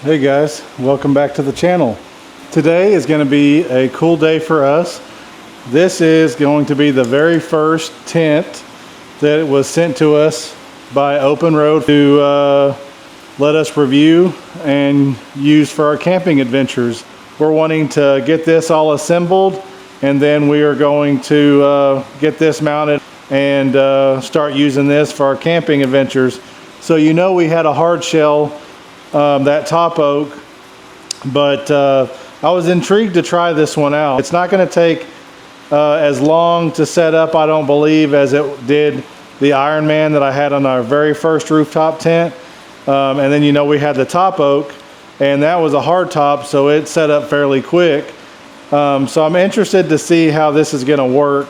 Hey guys, welcome back to the channel. Today is going to be a cool day for us. This is going to be the very first tent that was sent to us by OPENROAD to let us review and use for our camping adventures. We're wanting to get this all assembled, and then we are going to get this mounted and start using this for our camping adventures. So you know we had a hard shell, that top oak, but I was intrigued to try this one out. It's not going to take as long to set up, I don't believe, as it did the Iron Man that I had on our very first rooftop tent. And then you know we had the top oak, and that was a hard top, so it set up fairly quick. So I'm interested to see how this is going to work.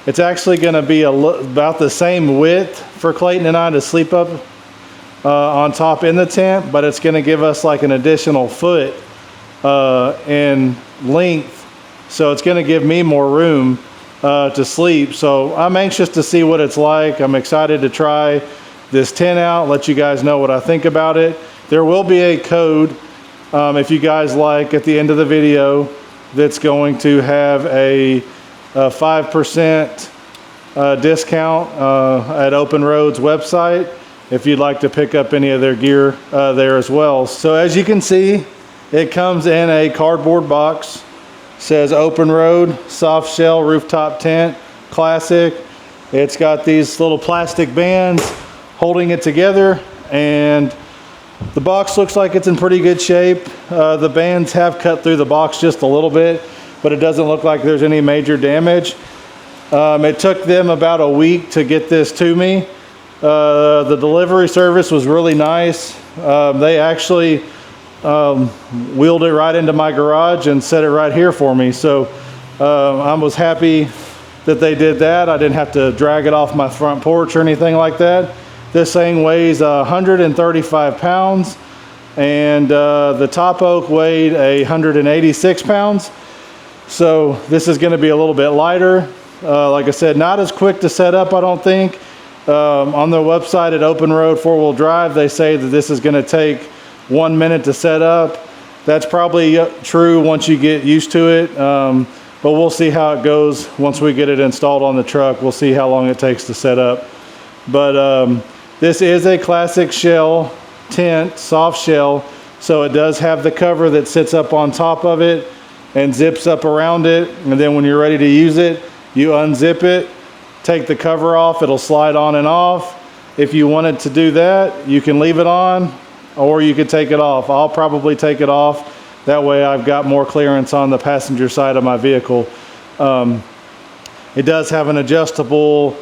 It's actually going to be about the same width for Clayton and I to sleep up on top in the tent, but it's going to give us like an additional foot in length, so it's going to give me more room to sleep. So I'm anxious to see what it's like. I'm excited to try this tent out, let you guys know what I think about it. There will be a code if you guys like at the end of the video that's going to have a 5% discount at OPENROAD's website if you'd like to pick up any of their gear there as well. So as you can see, it comes in a cardboard box. It says OPENROAD soft shell rooftop tent classic. It's got these little plastic bands holding it together, and the box looks like it's in pretty good shape. The bands have cut through the box just a little bit, but it doesn't look like there's any major damage. It took them about a week to get this to me. The delivery service was really nice. They actually wheeled it right into my garage and set it right here for me. So I was happy that they did that. I didn't have to drag it off my front porch or anything like that. This thing weighs 135 pounds, and the top oak weighed 186 pounds. So this is going to be a little bit lighter. Like I said, not as quick to set up, I don't think. On their website at OPENROAD 4-wheel drive, they say that this is going to take 1 minute to set up. That's probably true once you get used to it, but we'll see how it goes once we get it installed on the truck. We'll see how long it takes to set up. But this is a classic shell tent, soft shell, so it does have the cover that sits up on top of it and zips up around it, and then when you're ready to use it, you unzip it, take the cover off, it'll slide on and off. If you wanted to do that, you can leave it on, or you could take it off. I'll probably take it off. That way I've got more clearance on the passenger side of my vehicle. It does have an adjustable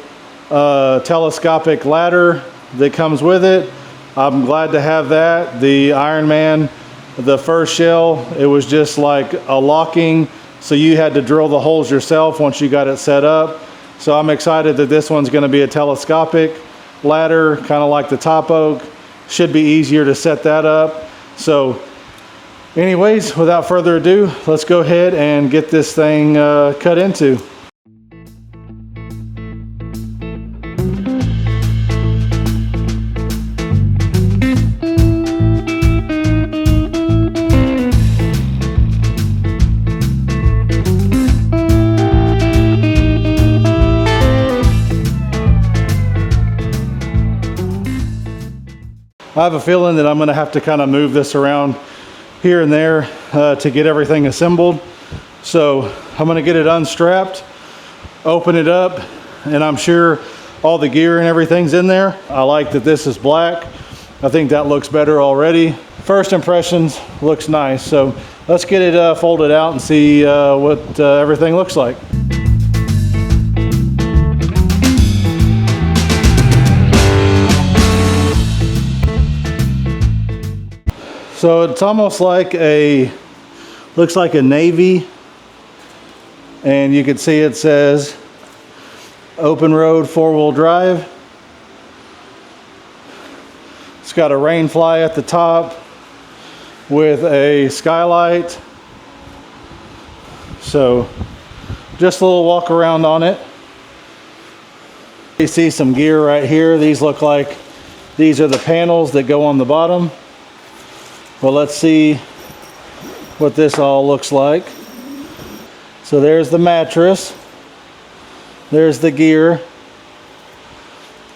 telescopic ladder that comes with it. I'm glad to have that. The Iron Man, the first shell, it was just like a locking, so you had to drill the holes yourself once you got it set up. So I'm excited that this one's going to be a telescopic ladder, kind of like the top oak. Should be easier to set that up. So anyways, without further ado, let's go ahead and get this thing cut into. I have a feeling that I'm going to have to kind of move this around here and there to get everything assembled. So I'm going to get it unstrapped, open it up, and I'm sure all the gear and everything's in there. I like that this is black. I think that looks better already. First impressions, looks nice. So let's get it folded out and see what everything looks like. So it's almost like looks like a navy, and you can see it says OPENROAD 4-wheel drive. It's got a rain fly at the top with a skylight. So just a little walk around on it. You see some gear right here. These look like these are the panels that go on the bottom. Well, let's see what this all looks like. So there's the mattress. There's the gear.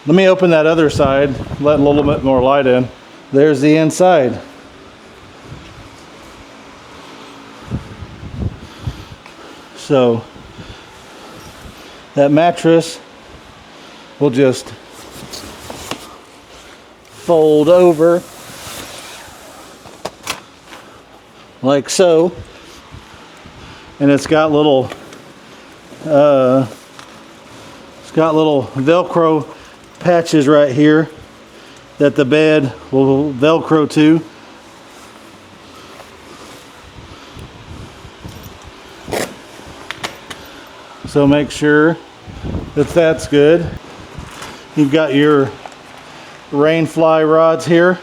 Let me open that other side, let a little bit more light in. There's the inside. So that mattress will just fold over like so, and it's got little Velcro patches right here that the bed will Velcro to. So make sure that that's good. You've got your rain fly rods here.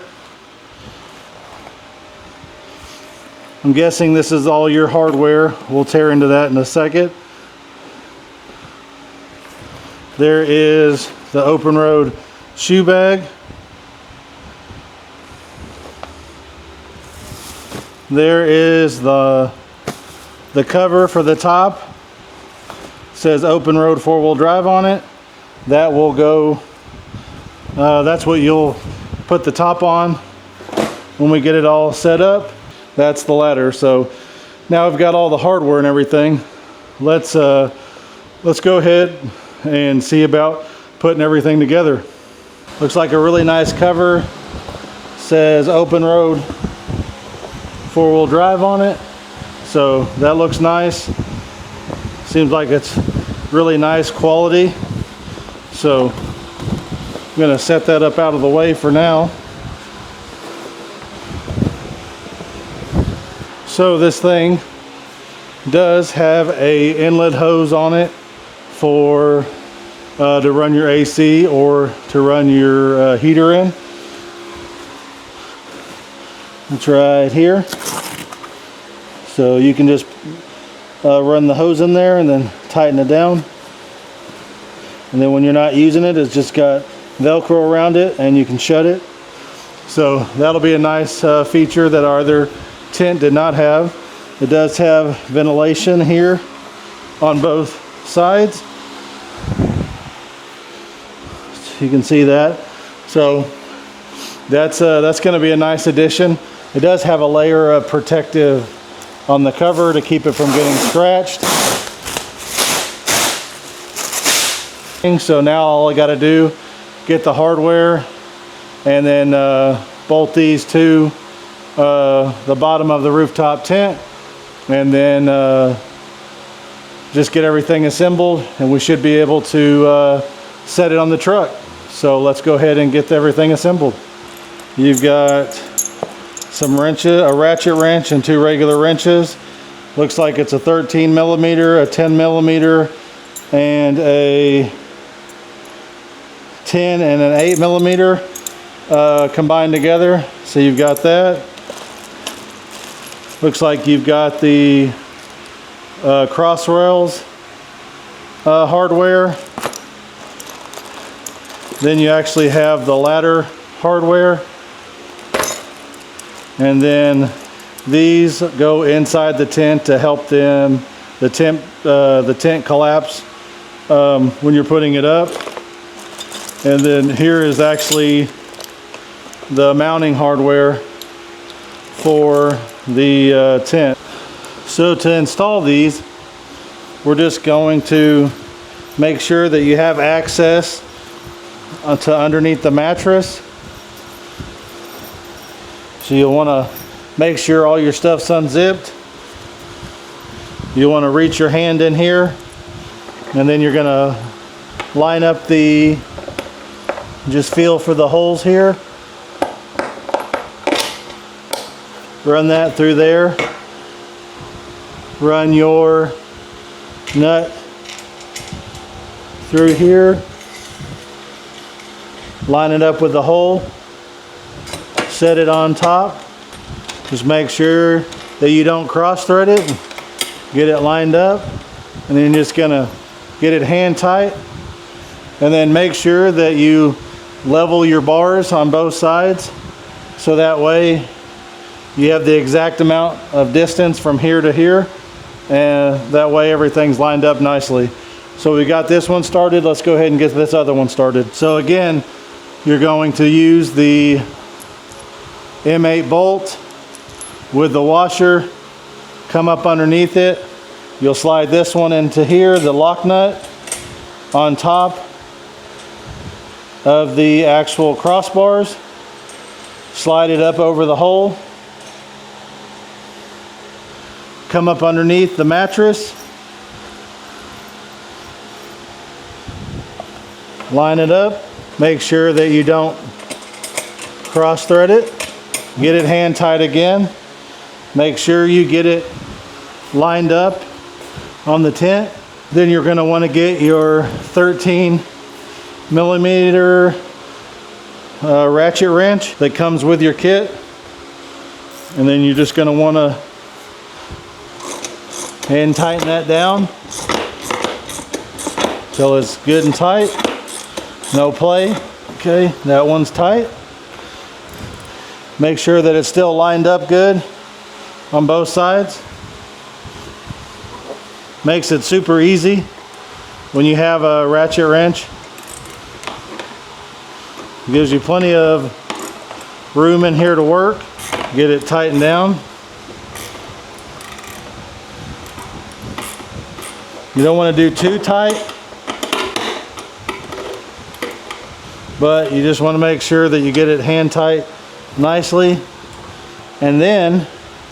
I'm guessing this is all your hardware. We'll tear into that in a second. There is the OPENROAD shoe bag. There is the cover for the top. It says OPENROAD 4-wheel drive on it. That will go, that's what you'll put the top on when we get it all set up. That's the ladder. So now I've got all the hardware and everything. Let's go ahead and see about putting everything together. Looks like a really nice cover. Says OPENROAD 4-wheel drive on it. So that looks nice. Seems like it's really nice quality. So I'm gonna set that up out of the way for now. So this thing does have a inlet hose on it for to run your AC or to run your heater in. It's right here. So you can just run the hose in there and then tighten it down. And then when you're not using it, it's just got Velcro around it and you can shut it. So that'll be a nice feature that our other tent did not have. It does have ventilation here on both sides. You can see that. So that's going to be a nice addition. It does have a layer of protective on the cover to keep it from getting scratched. So now all I got to do, get the hardware and then bolt these to the bottom of the rooftop tent, and then just get everything assembled, and we should be able to set it on the truck. So let's go ahead and get everything assembled. You've got some wrenches, a ratchet wrench and 2 regular wrenches. Looks like it's a 13 millimeter, a 10 millimeter, and a 10 and an 8 millimeter combined together. So you've got that. Looks like you've got the cross rails hardware. Then you actually have the ladder hardware. And then these go inside the tent to help the tent collapse when you're putting it up. And then here is actually the mounting hardware for the tent. So to install these, we're just going to make sure that you have access to underneath the mattress. So you'll want to make sure all your stuff's unzipped. You want to reach your hand in here, and then you're going to line up just feel for the holes here. Run that through there. Run your nut through here. Line it up with the hole. Set it on top. Just make sure that you don't cross thread it. Get it lined up. And then you're just gonna get it hand tight. And then make sure that you level your bars on both sides. So that way you have the exact amount of distance from here to here, and that way everything's lined up nicely. So we got this one started. Let's go ahead and get this other one started. So again, you're going to use the M8 bolt with the washer, come up underneath it. You'll slide this one into here, the lock nut on top of the actual crossbars. Slide it up over the hole. Come up underneath the mattress. Line it up. Make sure that you don't cross thread it. Get it hand tight again. Make sure you get it lined up on the tent. Then you're going to want to get your 13 millimeter ratchet wrench that comes with your kit. And then you're just going to want to hand tighten that down till it's good and tight. No play. Okay, that one's tight. Make sure that it's still lined up good on both sides. Makes it super easy when you have a ratchet wrench. Gives you plenty of room in here to work. Get it tightened down. You don't want to do too tight, but you just want to make sure that you get it hand tight nicely. And then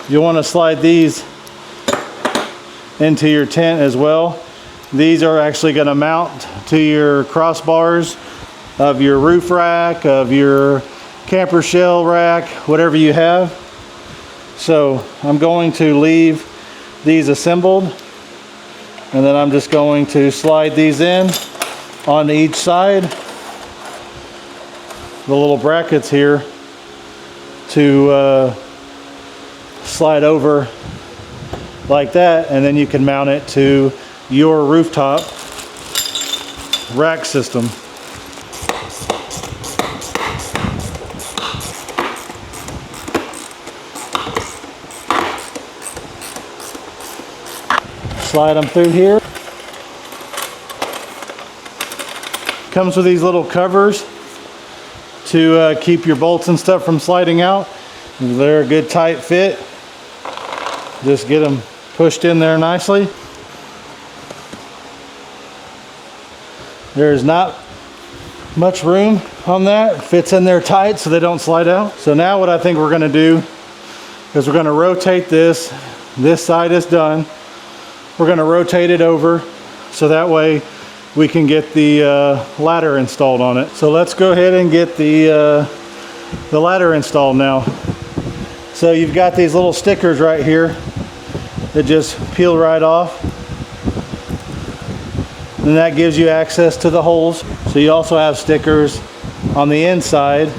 you want to slide these into your tent as well. These are actually going to mount to your crossbars of your roof rack, of your camper shell rack, whatever you have. So I'm going to leave these assembled, and then I'm just going to slide these in on each side. The little brackets here to slide over like that, and then you can mount it to your rooftop rack system. Slide them through here. Comes with these little covers to keep your bolts and stuff from sliding out. They're a good tight fit. Just get them pushed in there nicely. There's not much room on that. It fits in there tight so they don't slide out. So now what I think we're going to do is we're going to rotate this. This side is done. We're going to rotate it over so that way we can get the ladder installed on it. So let's go ahead and get the ladder installed now. So you've got these little stickers right here that just peel right off. And that gives you access to the holes. So you also have stickers on the inside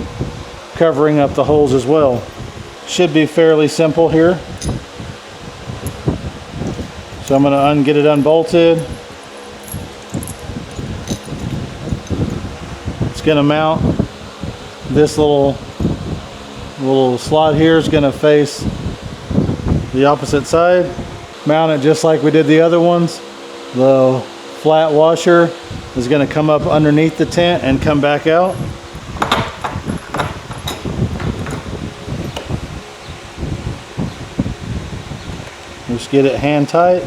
covering up the holes as well. Should be fairly simple here. So I'm going to get it unbolted. It's going to mount. This little slot here is going to face the opposite side. Mount it just like we did the other ones. The flat washer is going to come up underneath the tent and come back out. Just get it hand tight.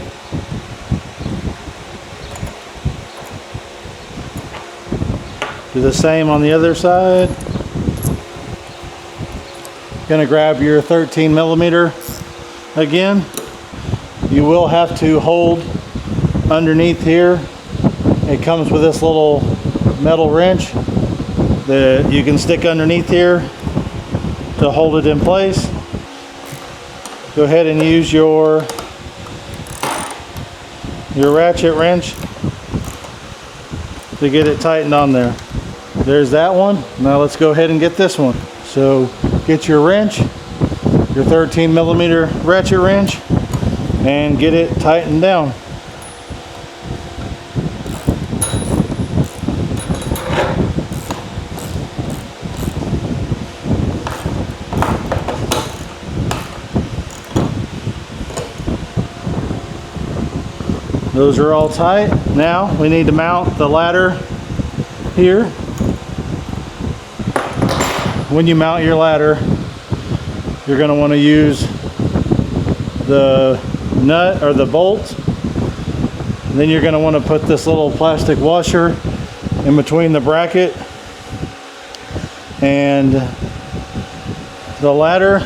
Do the same on the other side. Gonna grab your 13 millimeter again. You will have to hold underneath here. It comes with this little metal wrench that you can stick underneath here to hold it in place. Go ahead and use your ratchet wrench to get it tightened on there. There's that one. Now let's go ahead and get this one. So get your wrench, your 13 millimeter ratchet wrench, and get it tightened down. Those are all tight. Now we need to mount the ladder here. When you mount your ladder, you're going to want to use the nut or the bolt. And then you're going to want to put this little plastic washer in between the bracket and the ladder.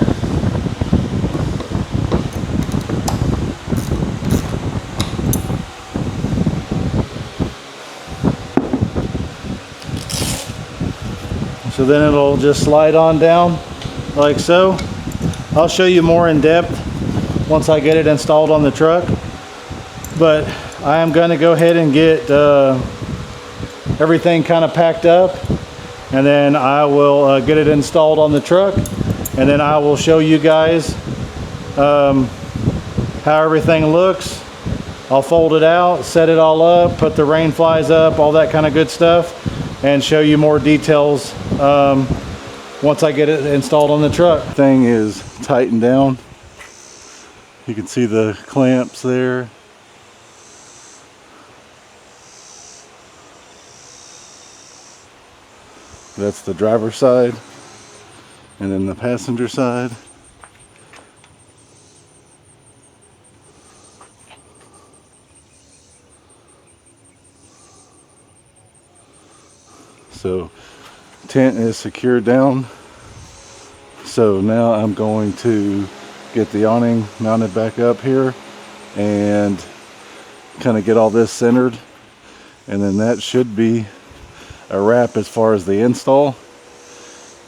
So then it'll just slide on down like so. I'll show you more in depth once I get it installed on the truck. But I am going to go ahead and get everything kind of packed up, and then I will get it installed on the truck, and then I will show you guys how everything looks. I'll fold it out, set it all up, put the rain flies up, all that kind of good stuff, and show you more details once I get it installed on the truck. Thing is tightened down. You can see the clamps there. That's the driver's side, and then the passenger side. So tent is secured down. So now I'm going to get the awning mounted back up here and kind of get all this centered, and then that should be a wrap as far as the install.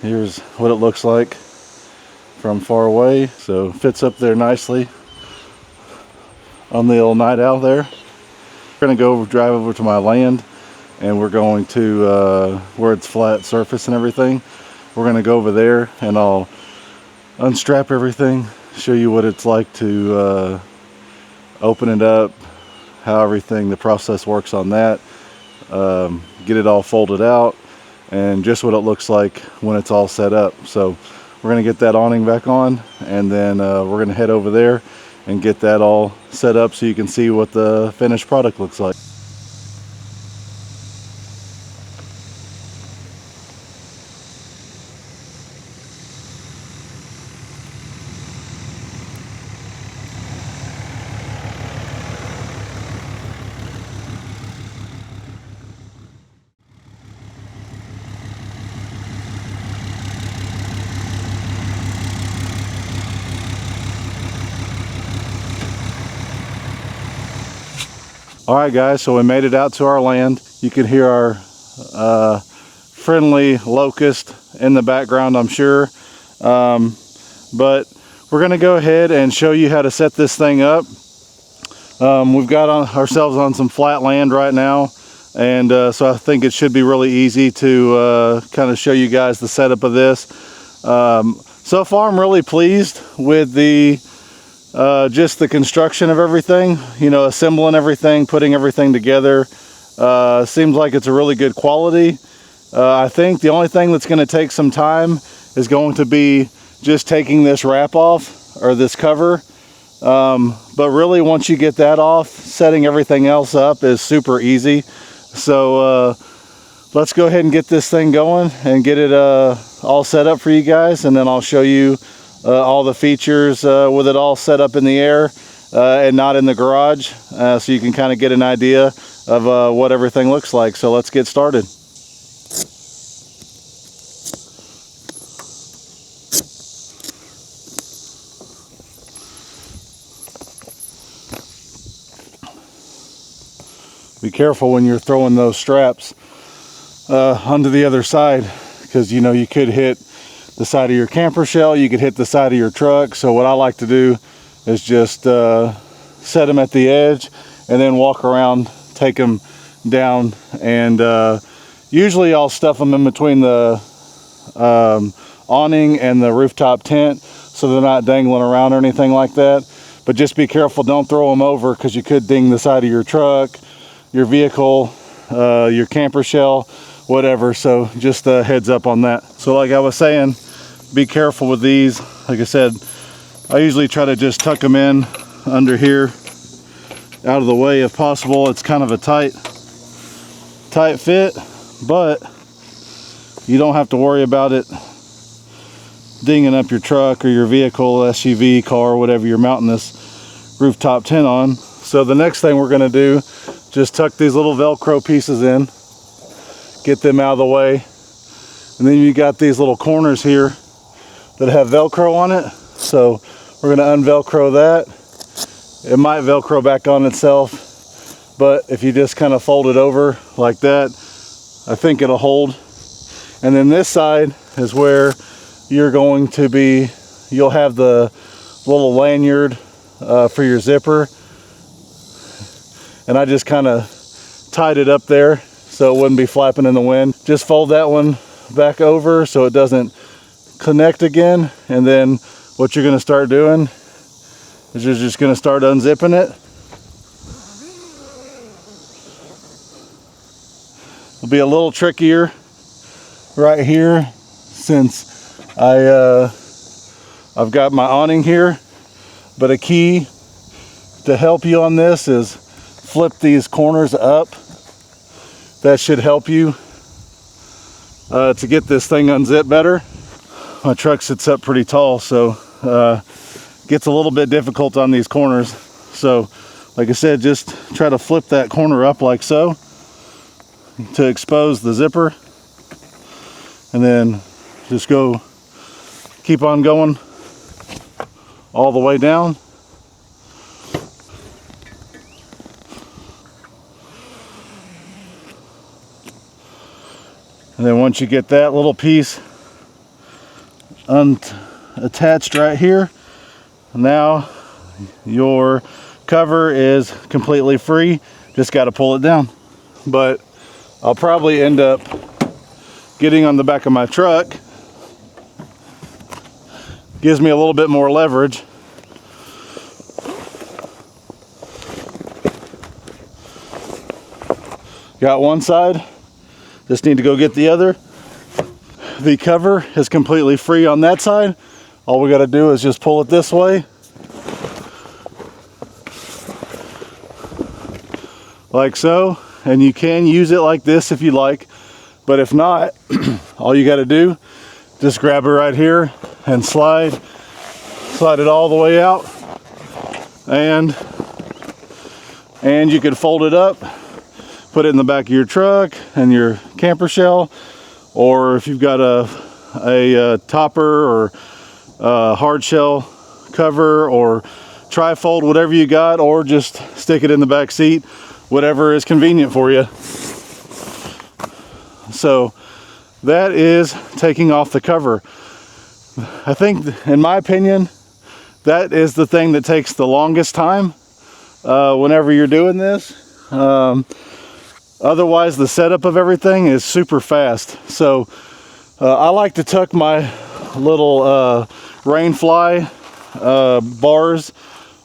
Here's what it looks like from far away. So fits up there nicely on the old night out there. We're gonna go drive over to my land, and we're going to where it's flat surface and everything. We're gonna go over there and I'll unstrap everything, show you what it's like to open it up, how everything, the process works on that, get it all folded out, and just what it looks like when it's all set up. So we're gonna get that awning back on, and then we're gonna head over there and get that all set up so you can see what the finished product looks like. Alright guys, so we made it out to our land. You can hear our friendly locust in the background, I'm sure. But we're going to go ahead and show you how to set this thing up. We've got ourselves on some flat land right now, and so I think it should be really easy to kind of show you guys the setup of this. So far I'm really pleased with the just the construction of everything, you know, assembling everything, putting everything together. Seems like it's a really good quality. I think the only thing that's going to take some time is going to be just taking this wrap off, or this cover. But really once you get that off, setting everything else up is super easy. So let's go ahead and get this thing going and get it all set up for you guys, and then I'll show you all the features with it all set up in the air and not in the garage, so you can kind of get an idea of what everything looks like. So let's get started. Be careful when you're throwing those straps onto the other side, because you know you could hit the side of your camper shell, you could hit the side of your truck. So what I like to do is just set them at the edge and then walk around, take them down, and usually I'll stuff them in between the awning and the rooftop tent so they're not dangling around or anything like that. But just be careful, don't throw them over, because you could ding the side of your truck, your vehicle, your camper shell, whatever. So just a heads up on that. So like I was saying, be careful with these. Like I said, I usually try to just tuck them in under here out of the way if possible. It's kind of a tight fit, but you don't have to worry about it dinging up your truck or your vehicle, SUV, car, whatever you're mounting this rooftop tent on. So the next thing we're going to do, just tuck these little Velcro pieces in, get them out of the way, and then you got these little corners here that have Velcro on it. So we're going to unvelcro that. It might Velcro back on itself, but if you just kind of fold it over like that, I think it'll hold. And then this side is where you're going to be, you'll have the little lanyard for your zipper. And I just kind of tied it up there so it wouldn't be flapping in the wind. Just fold that one back over so it doesn't connect again. And then what you're going to start doing is you're just going to start unzipping it. It'll be a little trickier right here since I've got my awning here, but a key to help you on this is flip these corners up. That should help you to get this thing unzipped better. My truck sits up pretty tall, so gets a little bit difficult on these corners. So like I said, just try to flip that corner up like so to expose the zipper, and then just go keep on going all the way down. And then once you get that little piece attached right here, now your cover is completely free. Just got to pull it down. But I'll probably end up getting on the back of my truck. Gives me a little bit more leverage. Got one side, just need to go get the other. The cover is completely free on that side. All we got to do is just pull it this way, like so, and you can use it like this if you like, but if not, all you got to do, just grab it right here and slide it all the way out, and you can fold it up, put it in the back of your truck and your camper shell, or if you've got a topper or a hard shell cover or tri-fold, whatever you got, or just stick it in the back seat, whatever is convenient for you. So that is taking off the cover. I think, in my opinion, that is the thing that takes the longest time whenever you're doing this. Otherwise, the setup of everything is super fast. So I like to tuck my little rain fly bars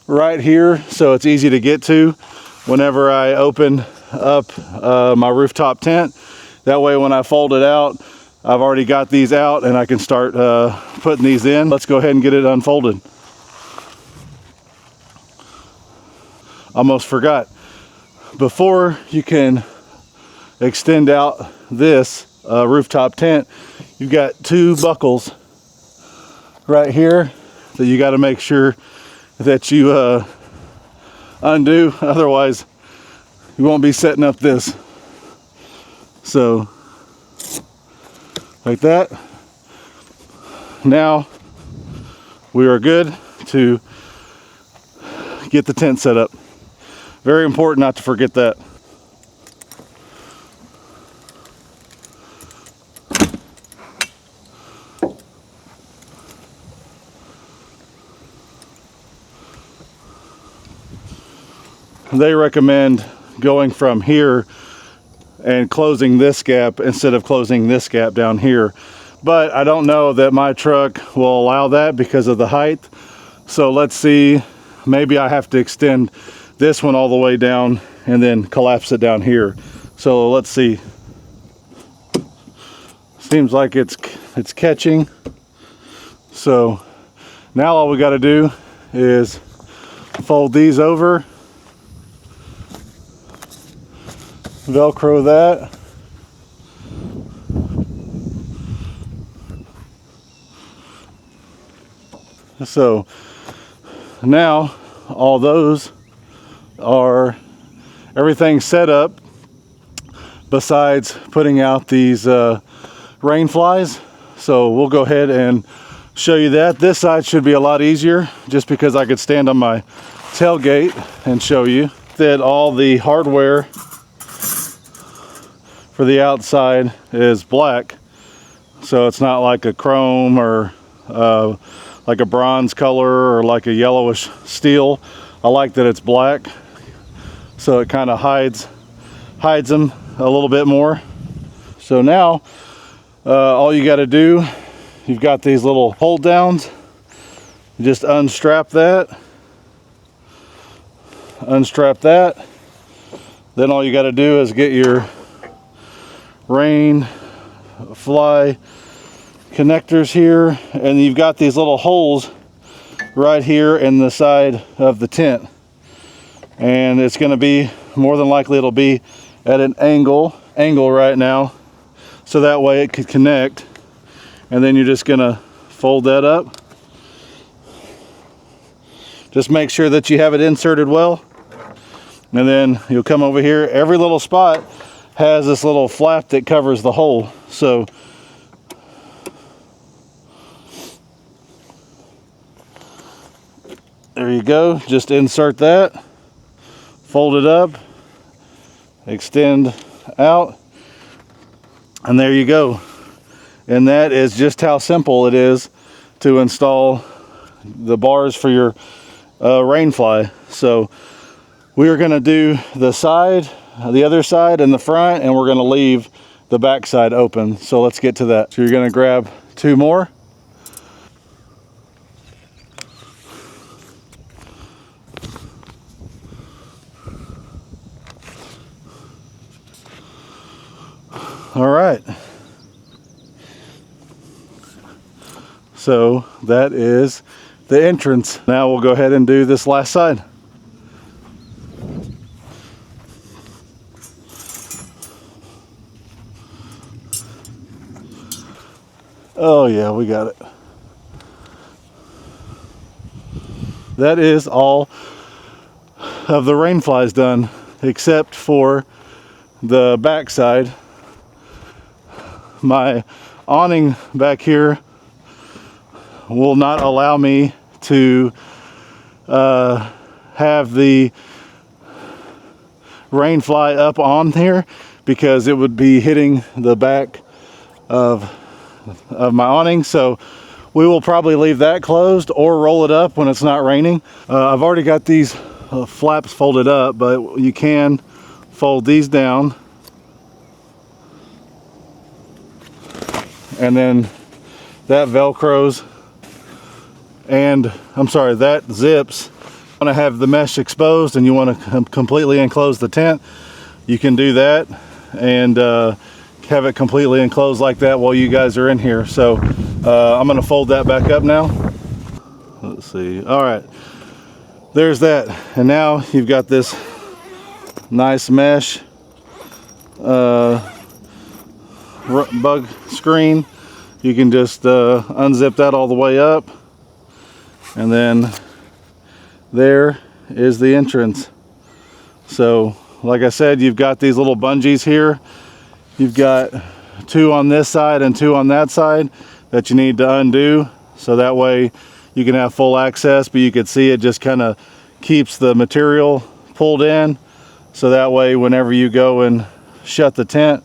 right here so it's easy to get to whenever I open up my rooftop tent. That way when I fold it out, I've already got these out and I can start putting these in. Let's go ahead and get it unfolded. Almost forgot. Before you can extend out this rooftop tent, you've got two buckles right here that you got to make sure that you undo, otherwise you won't be setting up this. So like that. Now we are good to get the tent set up. Very important not to forget that. They recommend going from here and closing this gap instead of closing this gap down here. But I don't know that my truck will allow that because of the height. So let's see, maybe I have to extend this one all the way down and then collapse it down here. So let's see. Seems like it's catching. So now all we got to do is fold these over Velcro that. So now all those are everything set up besides putting out these rain flies. So we'll go ahead and show you that. This side should be a lot easier just because I could stand on my tailgate and show you that all the hardware for the outside is black. So it's not like a chrome or like a bronze color or like a yellowish steel. I like that it's black, so it kind of hides them a little bit more. So now all you got to do, you've got these little hold downs. You just unstrap that, then all you got to do is get your rain fly connectors here, and you've got these little holes right here in the side of the tent, and it's going to be, more than likely it'll be at an angle right now, so that way it could connect. And then you're just going to fold that up. Just make sure that you have it inserted well, and then you'll come over here. Every little spot has this little flap that covers the hole, so there you go. Just insert that, fold it up, extend out, and there you go. And that is just how simple it is to install the bars for your rain fly. So we are going to do the side, the other side, and the front, and we're going to leave the back side open. So let's get to that. So you're going to grab 2 more. All right. So that is the entrance. Now we'll go ahead and do this last side. Oh yeah, we got it. That is all of the rain flies done, except for the back side. My awning back here will not allow me to have the rain fly up on here because it would be hitting the back of my awning. So we will probably leave that closed or roll it up when it's not raining. I've already got these flaps folded up, but you can fold these down, and then that velcros, and I'm sorry, that zips. Want to have the mesh exposed and you want to completely enclose the tent, you can do that and have it completely enclosed like that while you guys are in here. So I'm going to fold that back up now. Let's see. All right, there's that. And now you've got this nice mesh bug screen. You can just unzip that all the way up, and then there is the entrance. So like I said, you've got these little bungees here. You've got 2 on this side and 2 on that side that you need to undo, so that way you can have full access, but you can see it just kind of keeps the material pulled in, so that way whenever you go and shut the tent,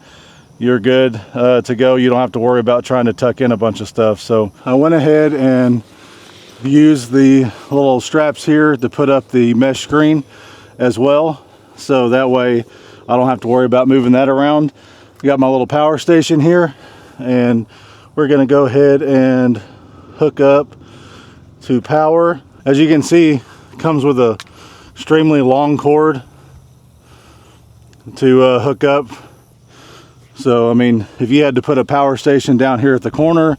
you're good to go. You don't have to worry about trying to tuck in a bunch of stuff. So I went ahead and used the little straps here to put up the mesh screen as well, so that way I don't have to worry about moving that around. I got my little power station here, and we're going to go ahead and hook up to power. As you can see, it comes with a extremely long cord to hook up. So I mean, if you had to put a power station down here at the corner,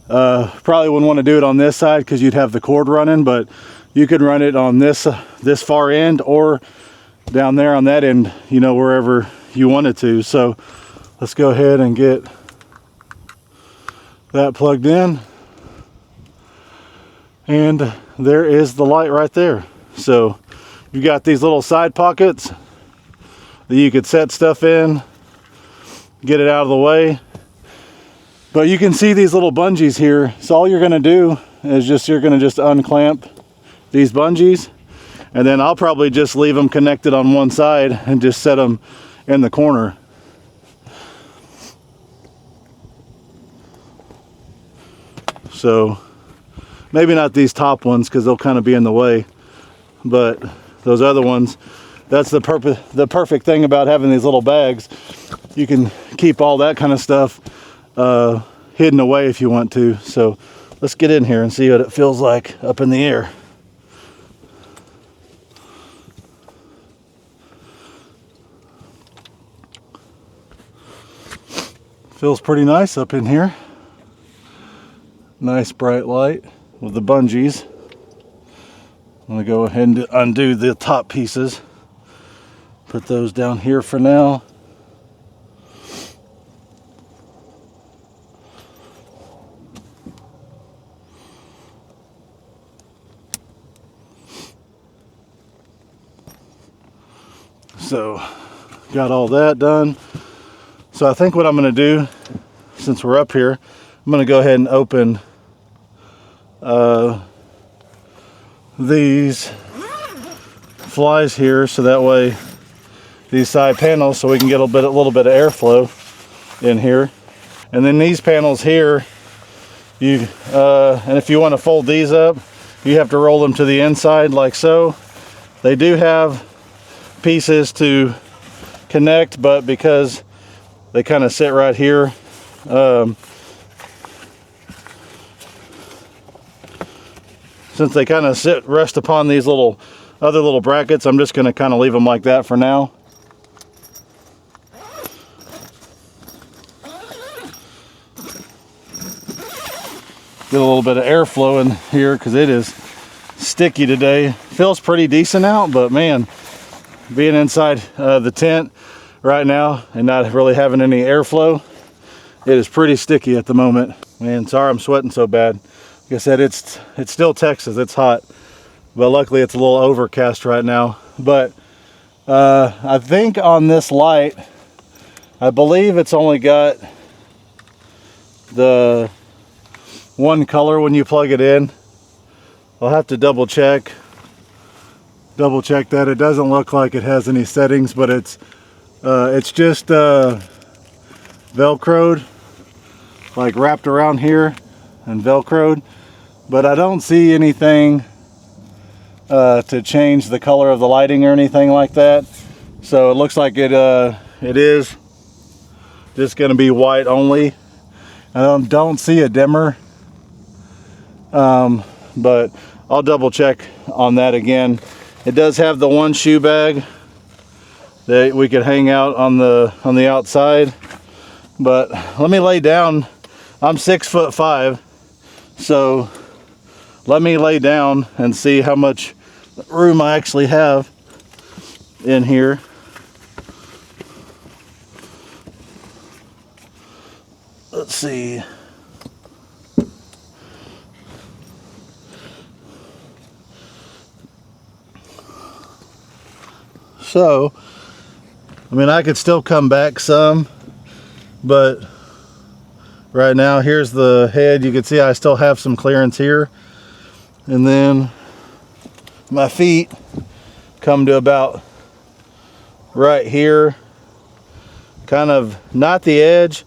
probably wouldn't want to do it on this side because you'd have the cord running, but you could run it on this far end or down there on that end, you know, wherever you wanted to. So let's go ahead and get that plugged in. And there is the light right there. So you got these little side pockets that you could set stuff in, get it out of the way. But you can see these little bungees here. So all you're gonna do is you're gonna just unclamp these bungees, and then I'll probably just leave them connected on one side and just set them in the corner. So maybe not these top ones because they'll kind of be in the way, but those other ones, that's the perfect thing about having these little bags. You can keep all that kind of stuff hidden away if you want to. So let's get in here and see what it feels like up in the air. Feels pretty nice up in here. Nice bright light with the bungees. I'm gonna go ahead and undo the top pieces. Put those down here for now. So got all that done. So I think what I'm gonna do, since we're up here, I'm gonna go ahead and open these flies here, so that way these side panels, so we can get a little bit of airflow in here. And then these panels here, and if you want to fold these up, you have to roll them to the inside like so. They do have pieces to connect, but because they kind of sit right here, since they kind of rest upon these other little brackets, I'm just going to kind of leave them like that for now. Get a little bit of airflow in here because it is sticky today. Feels pretty decent out, but man, being inside the tent right now and not really having any airflow, it is pretty sticky at the moment. Man, sorry I'm sweating so bad. Like I said, it's still Texas, it's hot, but luckily it's a little overcast right now. But I think on this light, I believe it's only got the one color when you plug it in. I'll have to double check that. It doesn't look like it has any settings, but it's just velcroed, like wrapped around here and velcroed. But I don't see anything to change the color of the lighting or anything like that. So it looks like it is just going to be white only. I don't see a dimmer, but I'll double check on that again. It does have the one shoe bag that we could hang out on the outside. But let me lay down. I'm 6'5", so let me lay down and see how much room I actually have in here. Let's see. So, I mean, I could still come back some, but right now, here's the head. You can see I still have some clearance here. And then my feet come to about right here. Kind of not the edge,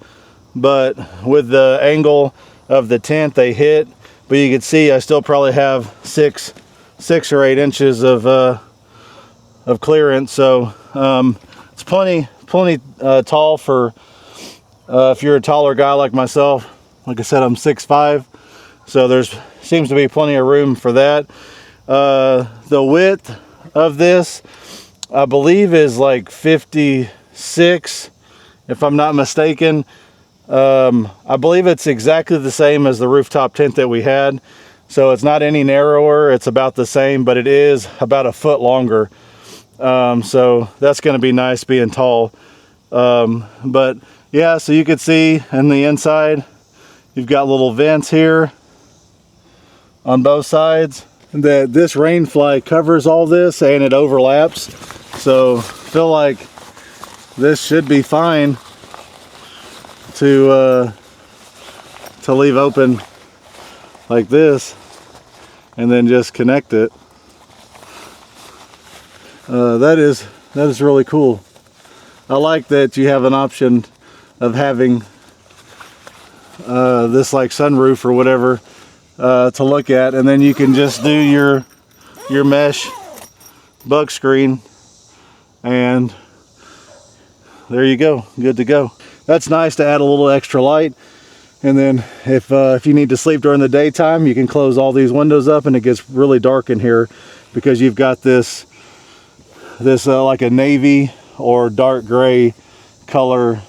but with the angle of the tent they hit. But you can see I still probably have six or 8 inches of clearance. So it's plenty tall for if you're a taller guy like myself. Like I said, I'm 6'5", so there's seems to be plenty of room for that. The width of this, I believe, is like 56, if I'm not mistaken. I believe it's exactly the same as the rooftop tent that we had, so it's not any narrower. It's about the same, but it is about a foot longer. So that's going to be nice being tall. But yeah, so you can see in the inside, you've got little vents here on both sides. That this rain fly covers all this and it overlaps. So I feel like this should be fine to leave open like this and then just connect it. That is really cool. I like that you have an option of having this like sunroof or whatever to look at, and then you can just do your mesh bug screen, and there you go, good to go. That's nice to add a little extra light. And then if you need to sleep during the daytime, you can close all these windows up and it gets really dark in here because you've got this like a navy or dark gray color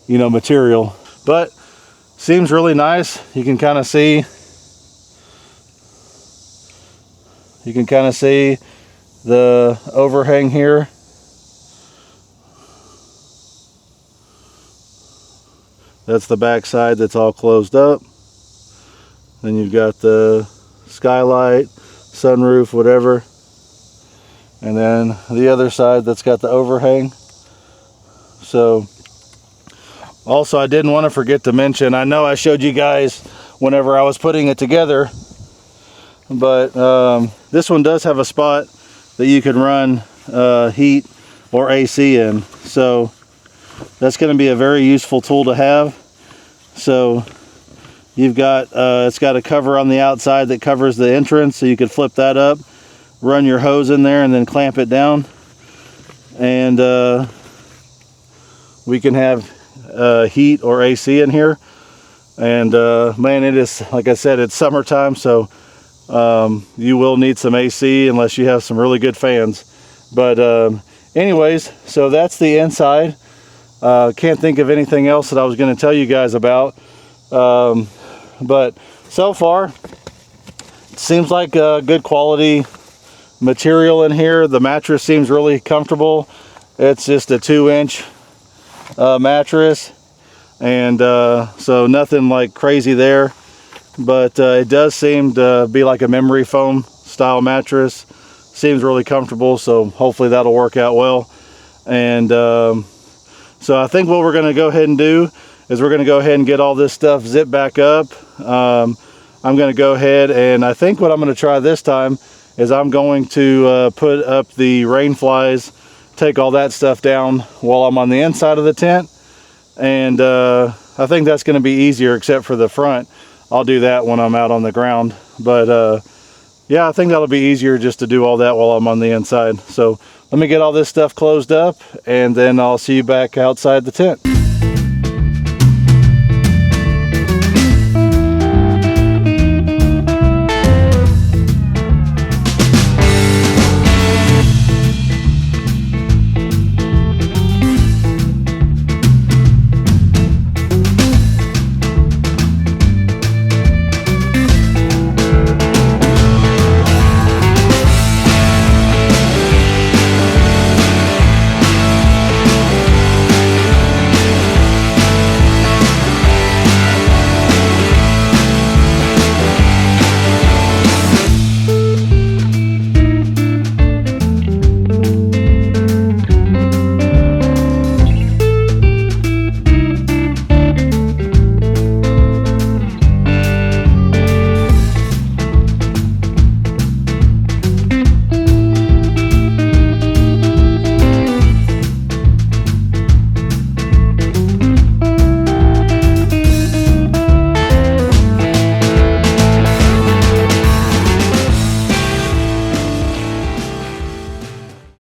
you know, material. But seems really nice. You can kind of see the overhang here. That's the back side that's all closed up. Then you've got the skylight, sunroof, whatever. And then the other side that's got the overhang. So also, I didn't want to forget to mention, I know I showed you guys whenever I was putting it together, but this one does have a spot that you can run heat or AC in. So that's going to be a very useful tool to have. So you've got, it's got a cover on the outside that covers the entrance, so you could flip that up, run your hose in there, and then clamp it down. And we can have heat or AC in here. And man, it is, like I said, it's summertime, so you will need some AC unless you have some really good fans. But anyways, so that's the inside. Can't think of anything else that I was going to tell you guys about, but so far it seems like a good quality material in here. The mattress seems really comfortable. It's just a 2-inch mattress, and so nothing like crazy there, but it does seem to be like a memory foam style mattress. Seems really comfortable, so hopefully that'll work out well. And so I think what we're going to go ahead and do is we're going to go ahead and get all this stuff zipped back up. I'm going to go ahead, and I think what I'm going to try this time is I'm going to put up the rain flies, take all that stuff down while I'm on the inside of the tent. And I think that's going to be easier, except for the front. I'll do that when I'm out on the ground. But yeah, I think that'll be easier just to do all that while I'm on the inside. So let me get all this stuff closed up, and then I'll see you back outside the tent.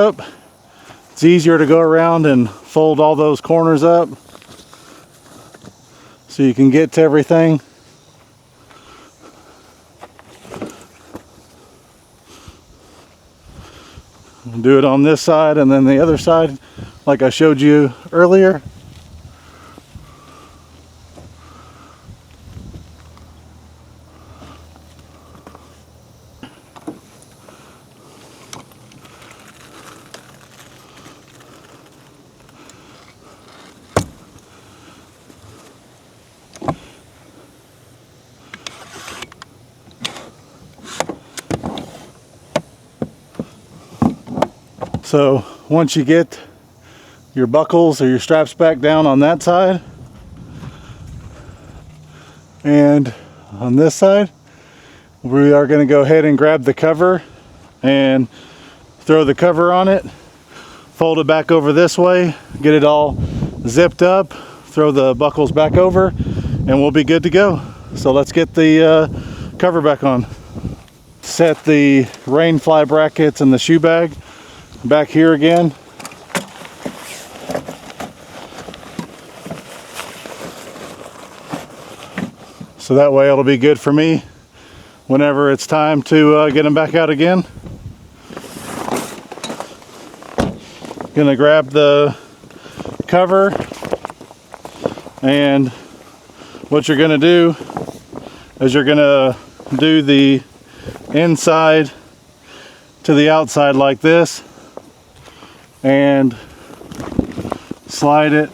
Up. It's easier to go around and fold all those corners up so you can get to everything. Do it on this side and then the other side like I showed you earlier. So once you get your buckles or your straps back down on that side, and on this side, we are going to go ahead and grab the cover and throw the cover on it, fold it back over this way, get it all zipped up, throw the buckles back over, and we'll be good to go. So let's get the cover back on. Set the rain fly brackets and the shoe bag back here again. So that way it'll be good for me whenever it's time to get them back out again. Gonna grab the cover, and what you're gonna do is you're gonna do the inside to the outside like this and slide it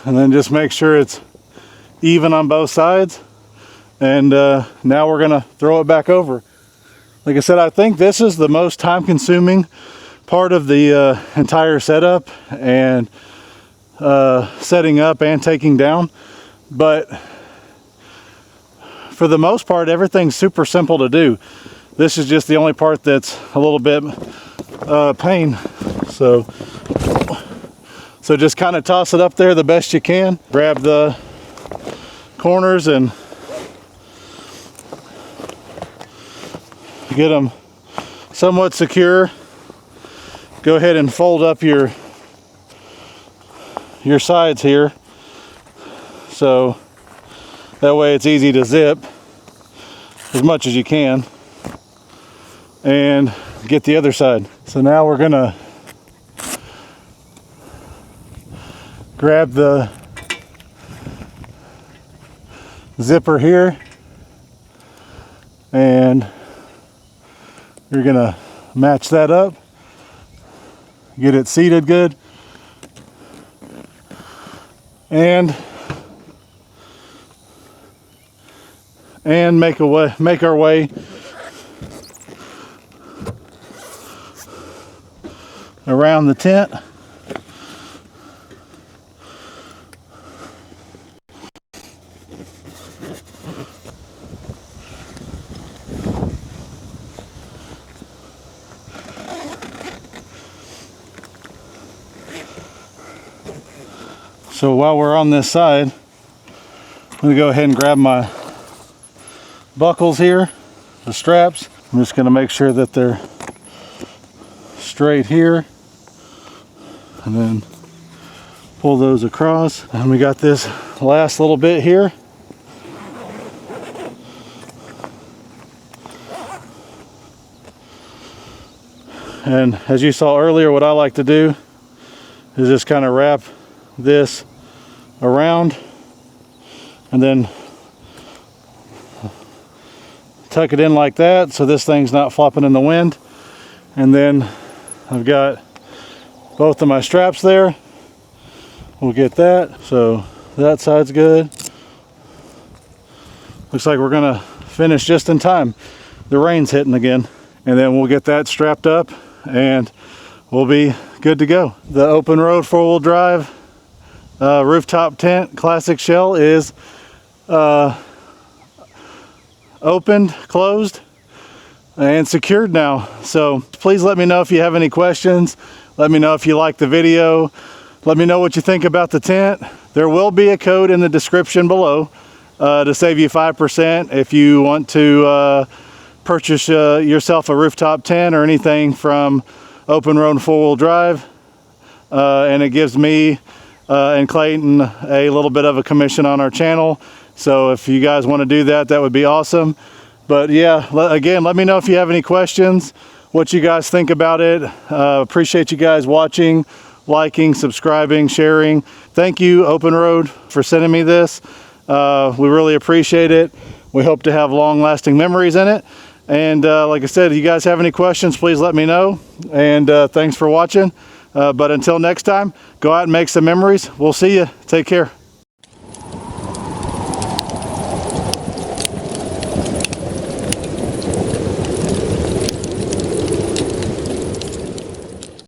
and then just make sure it's even on both sides. And now we're gonna throw it back over. Like I said, I think this is the most time consuming part of the entire setup and setting up and taking down. But for the most part, everything's super simple to do. This is just the only part that's a little bit pain. So just kind of toss it up there the best you can. Grab the corners and get them somewhat secure. Go ahead and fold up your sides here, so that way it's easy to zip as much as you can, and get the other side. So now we're gonna grab the zipper here, and you're gonna match that up, get it seated good, and make our way around the tent. So while we're on this side, I'm going to go ahead and grab my buckles here, the straps. I'm just going to make sure that they're straight here, and then pull those across. And we got this last little bit here. And as you saw earlier, what I like to do is just kind of wrap this around and then tuck it in like that, so this thing's not flopping in the wind. And then I've got both of my straps there. We'll get that, so that side's good. Looks like we're gonna finish just in time. The rain's hitting again, and then we'll get that strapped up and we'll be good to go. The OPENROAD 4-wheel drive rooftop tent classic shell is opened, closed, and secured now. So please let me know if you have any questions. Let me know if you like the video. Let me know what you think about the tent. There will be a code in the description below to save you 5% if you want to purchase yourself a rooftop tent or anything from OPENROAD 4-wheel drive. And it gives me and Clayton a little bit of a commission on our channel. So if you guys want to do that, that would be awesome. But yeah, again, let me know if you have any questions, what you guys think about it. Appreciate you guys watching. liking, subscribing, sharing. Thank you, OPENROAD, for sending me this. We really appreciate it. We hope to have long-lasting memories in it. And like I said, if you guys have any questions, please let me know. And thanks for watching. But until next time, go out and make some memories. We'll see you. Take care.